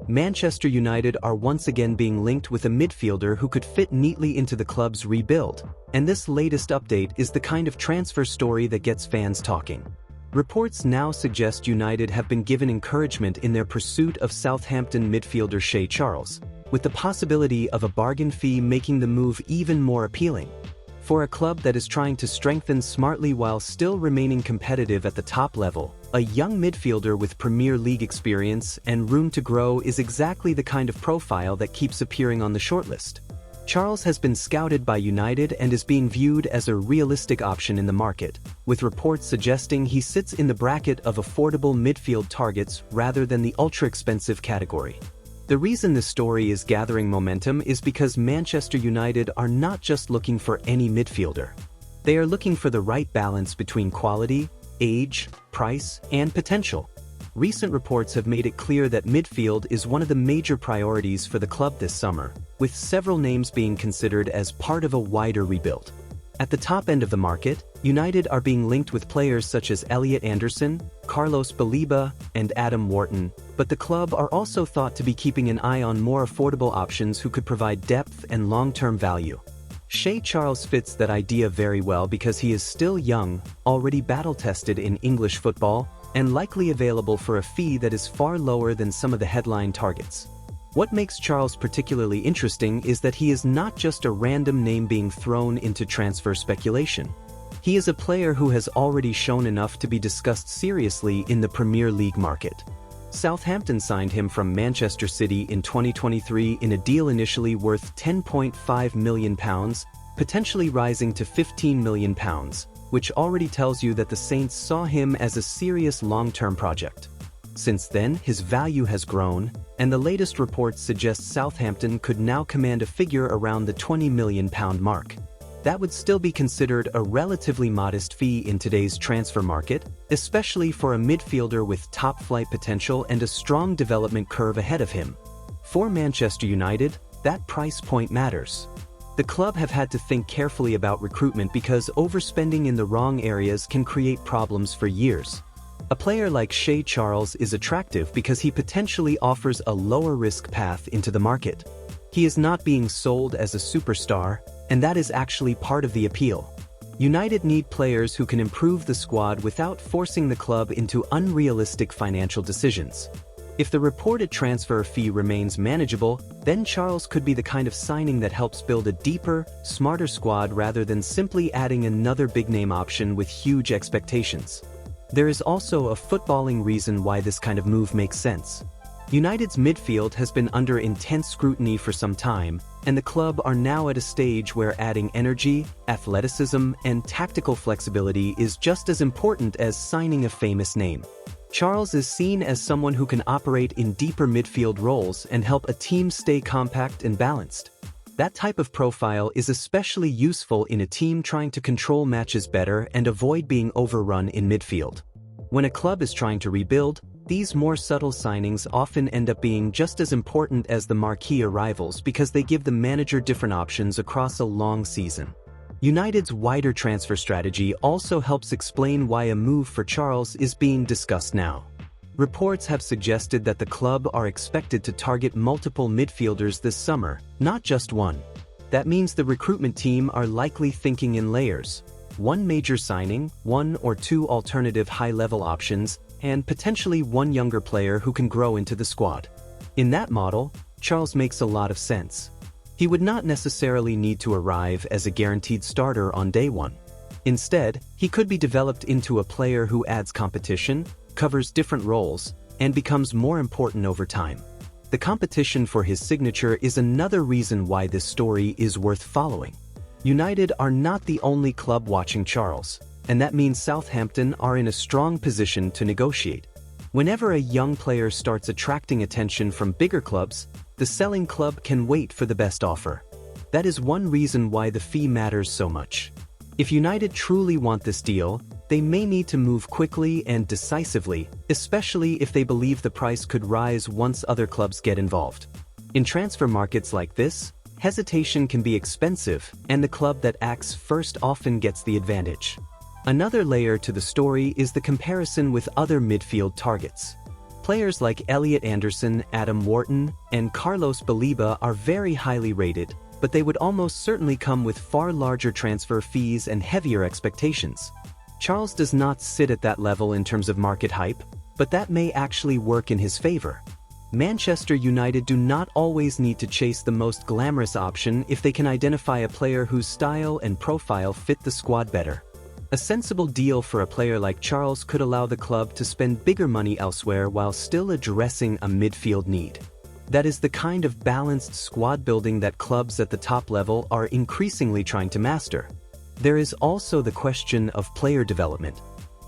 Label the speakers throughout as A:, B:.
A: Manchester United are once again being linked with a midfielder who could fit neatly into the club's rebuild, and this latest update is the kind of transfer story that gets fans talking. Reports now suggest United have been given encouragement in their pursuit of Southampton midfielder Shea Charles, with the possibility of a bargain fee making the move even more appealing. For a club that is trying to strengthen smartly while still remaining competitive at the top level, a young midfielder with Premier League experience and room to grow is exactly the kind of profile that keeps appearing on the shortlist. Charles has been scouted by United and is being viewed as a realistic option in the market, with reports suggesting he sits in the bracket of affordable midfield targets rather than the ultra-expensive category. The reason this story is gathering momentum is because Manchester United are not just looking for any midfielder. They are looking for the right balance between quality, age, price, and potential. Recent reports have made it clear that midfield is one of the major priorities for the club this summer, with several names being considered as part of a wider rebuild. At the top end of the market, United are being linked with players such as Elliot Anderson, Carlos Baleba, and Adam Wharton, but the club are also thought to be keeping an eye on more affordable options who could provide depth and long-term value. Shea Charles fits that idea very well because he is still young, already battle-tested in English football, and likely available for a fee that is far lower than some of the headline targets. What makes Charles particularly interesting is that he is not just a random name being thrown into transfer speculation. He is a player who has already shown enough to be discussed seriously in the Premier League market. Southampton signed him from Manchester City in 2023 in a deal initially worth £10.5 million, potentially rising to £15 million, which already tells you that the Saints saw him as a serious long-term project. Since then, his value has grown, and the latest reports suggest Southampton could now command a figure around the £20 million mark. That would still be considered a relatively modest fee in today's transfer market, especially for a midfielder with top-flight potential and a strong development curve ahead of him. For Manchester United, that price point matters. The club have had to think carefully about recruitment because overspending in the wrong areas can create problems for years. A player like Shea Charles is attractive because he potentially offers a lower-risk path into the market. He is not being sold as a superstar, and that is actually part of the appeal. United need players who can improve the squad without forcing the club into unrealistic financial decisions. If the reported transfer fee remains manageable, then Charles could be the kind of signing that helps build a deeper, smarter squad rather than simply adding another big-name option with huge expectations. There is also a footballing reason why this kind of move makes sense. United's midfield has been under intense scrutiny for some time, and the club are now at a stage where adding energy, athleticism, and tactical flexibility is just as important as signing a famous name. Charles is seen as someone who can operate in deeper midfield roles and help a team stay compact and balanced. That type of profile is especially useful in a team trying to control matches better and avoid being overrun in midfield. When a club is trying to rebuild, these more subtle signings often end up being just as important as the marquee arrivals because they give the manager different options across a long season. United's wider transfer strategy also helps explain why a move for Charles is being discussed now. Reports have suggested that the club are expected to target multiple midfielders this summer, not just one. That means the recruitment team are likely thinking in layers. One major signing, one or two alternative high-level options, and potentially one younger player who can grow into the squad. In that model, Charles makes a lot of sense. He would not necessarily need to arrive as a guaranteed starter on day one. Instead, he could be developed into a player who adds competition, covers different roles, and becomes more important over time. The competition for his signature is another reason why this story is worth following. United are not the only club watching Charles, and that means Southampton are in a strong position to negotiate. Whenever a young player starts attracting attention from bigger clubs, the selling club can wait for the best offer. That is one reason why the fee matters so much. If United truly want this deal, they may need to move quickly and decisively, especially if they believe the price could rise once other clubs get involved. In transfer markets like this, hesitation can be expensive, and the club that acts first often gets the advantage. Another layer to the story is the comparison with other midfield targets. Players like Elliot Anderson, Adam Wharton, and Carlos Baliba are very highly rated, but they would almost certainly come with far larger transfer fees and heavier expectations. Charles does not sit at that level in terms of market hype, but that may actually work in his favor. Manchester United do not always need to chase the most glamorous option if they can identify a player whose style and profile fit the squad better. A sensible deal for a player like Charles could allow the club to spend bigger money elsewhere while still addressing a midfield need. That is the kind of balanced squad building that clubs at the top level are increasingly trying to master. There is also the question of player development.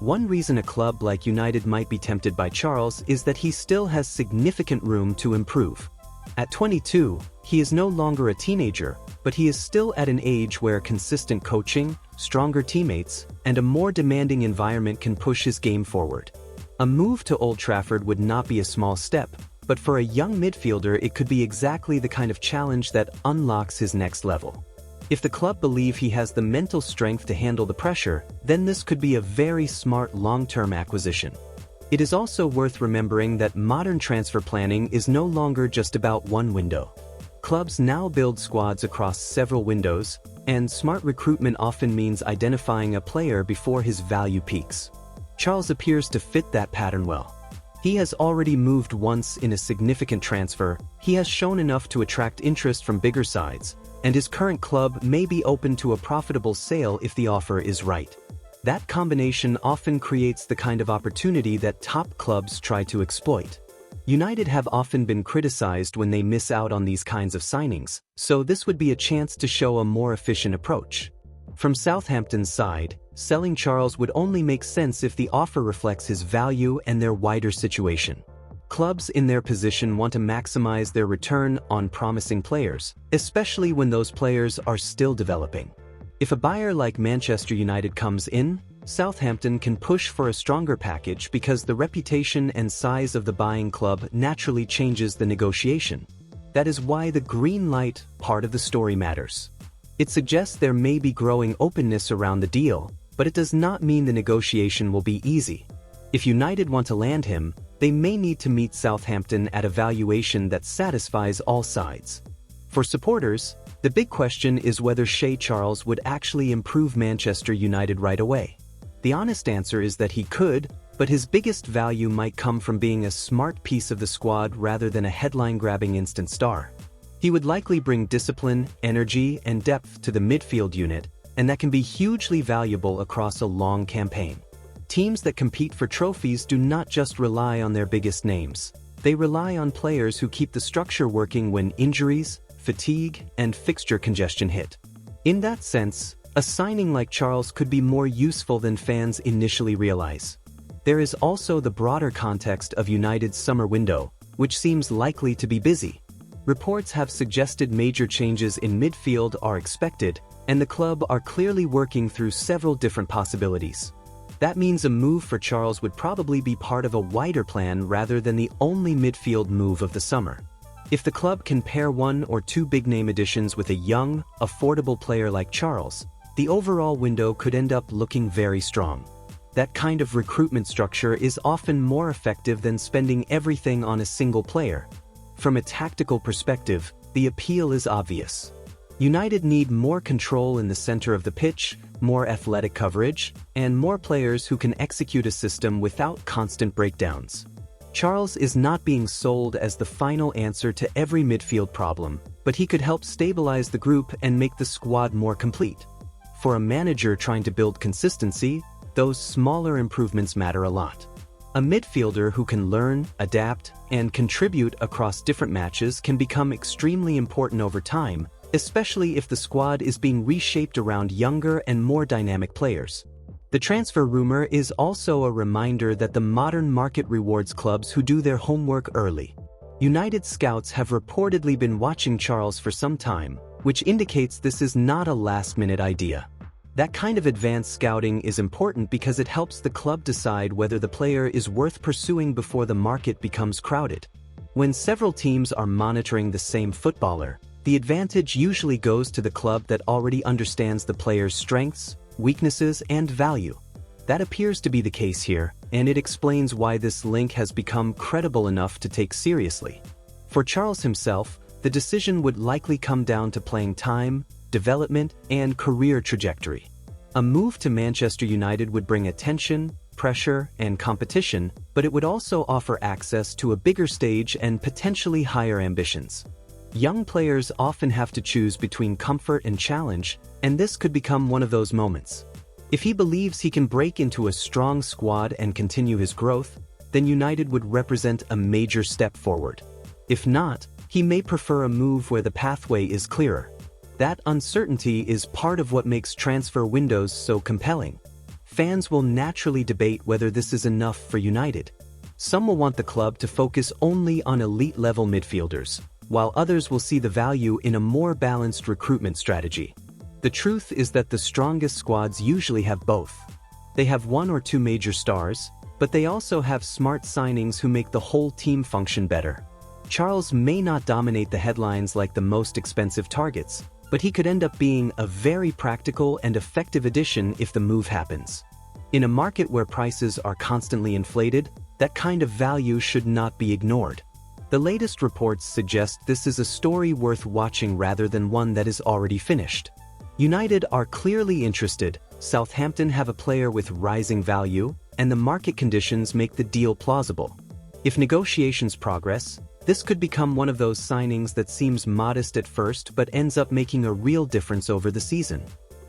A: One reason a club like United might be tempted by Charles is that he still has significant room to improve. At 22, he is no longer a teenager, but he is still at an age where consistent coaching, stronger teammates, and a more demanding environment can push his game forward. A move to Old Trafford would not be a small step, but for a young midfielder it could be exactly the kind of challenge that unlocks his next level. If the club believe he has the mental strength to handle the pressure, then this could be a very smart long-term acquisition. It is also worth remembering that modern transfer planning is no longer just about one window. Clubs now build squads across several windows, and smart recruitment often means identifying a player before his value peaks. Charles appears to fit that pattern well. He has already moved once in a significant transfer, he has shown enough to attract interest from bigger sides, and his current club may be open to a profitable sale if the offer is right. That combination often creates the kind of opportunity that top clubs try to exploit. United have often been criticized when they miss out on these kinds of signings, so this would be a chance to show a more efficient approach. From Southampton's side, selling Charles would only make sense if the offer reflects his value and their wider situation. Clubs in their position want to maximize their return on promising players, especially when those players are still developing. If a buyer like Manchester United comes in, Southampton can push for a stronger package because the reputation and size of the buying club naturally changes the negotiation. That is why the green light part of the story matters. It suggests there may be growing openness around the deal, but it does not mean the negotiation will be easy. If United want to land him, they may need to meet Southampton at a valuation that satisfies all sides. For supporters, the big question is whether Shea Charles would actually improve Manchester United right away. The honest answer is that he could, but his biggest value might come from being a smart piece of the squad rather than a headline-grabbing instant star. He would likely bring discipline, energy, and depth to the midfield unit, and that can be hugely valuable across a long campaign. Teams that compete for trophies do not just rely on their biggest names. They rely on players who keep the structure working when injuries, fatigue, and fixture congestion hit. In that sense, a signing like Charles could be more useful than fans initially realize. There is also the broader context of United's summer window, which seems likely to be busy. Reports have suggested major changes in midfield are expected, and the club are clearly working through several different possibilities. That means a move for Charles would probably be part of a wider plan rather than the only midfield move of the summer. If the club can pair one or two big-name additions with a young, affordable player like Charles, the overall window could end up looking very strong. That kind of recruitment structure is often more effective than spending everything on a single player. From a tactical perspective, the appeal is obvious. United need more control in the center of the pitch, more athletic coverage, and more players who can execute a system without constant breakdowns. Charles is not being sold as the final answer to every midfield problem, but he could help stabilize the group and make the squad more complete. For a manager trying to build consistency, those smaller improvements matter a lot. A midfielder who can learn, adapt, and contribute across different matches can become extremely important over time, especially if the squad is being reshaped around younger and more dynamic players. The transfer rumor is also a reminder that the modern market rewards clubs who do their homework early. United scouts have reportedly been watching Charles for some time, which indicates this is not a last-minute idea. That kind of advanced scouting is important because it helps the club decide whether the player is worth pursuing before the market becomes crowded. When several teams are monitoring the same footballer, the advantage usually goes to the club that already understands the player's strengths, weaknesses, and value. That appears to be the case here, and it explains why this link has become credible enough to take seriously. For Charles himself, the decision would likely come down to playing time, development, and career trajectory. A move to Manchester United would bring attention, pressure, and competition, but it would also offer access to a bigger stage and potentially higher ambitions. Young players often have to choose between comfort and challenge, and this could become one of those moments. If he believes he can break into a strong squad and continue his growth, then United would represent a major step forward. If not, he may prefer a move where the pathway is clearer. That uncertainty is part of what makes transfer windows so compelling. Fans will naturally debate whether this is enough for United. Some will want the club to focus only on elite-level midfielders, while others will see the value in a more balanced recruitment strategy. The truth is that the strongest squads usually have both. They have one or two major stars, but they also have smart signings who make the whole team function better. Charles may not dominate the headlines like the most expensive targets, but he could end up being a very practical and effective addition if the move happens. In a market where prices are constantly inflated, that kind of value should not be ignored. The latest reports suggest this is a story worth watching rather than one that is already finished. United are clearly interested, Southampton have a player with rising value, and the market conditions make the deal plausible. If negotiations progress, this could become one of those signings that seems modest at first but ends up making a real difference over the season.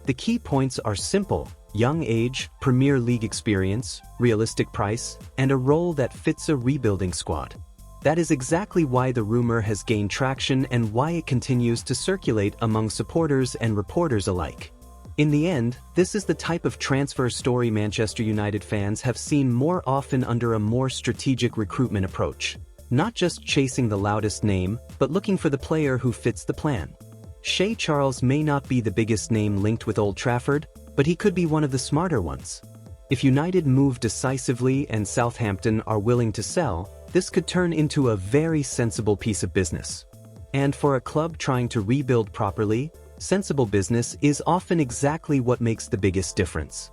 A: The key points are simple: young age, Premier League experience, realistic price, and a role that fits a rebuilding squad. That is exactly why the rumor has gained traction and why it continues to circulate among supporters and reporters alike. In the end, this is the type of transfer story Manchester United fans have seen more often under a more strategic recruitment approach. Not just chasing the loudest name, but looking for the player who fits the plan. Shea Charles may not be the biggest name linked with Old Trafford, but he could be one of the smarter ones. If United move decisively and Southampton are willing to sell, this could turn into a very sensible piece of business. And for a club trying to rebuild properly, sensible business is often exactly what makes the biggest difference.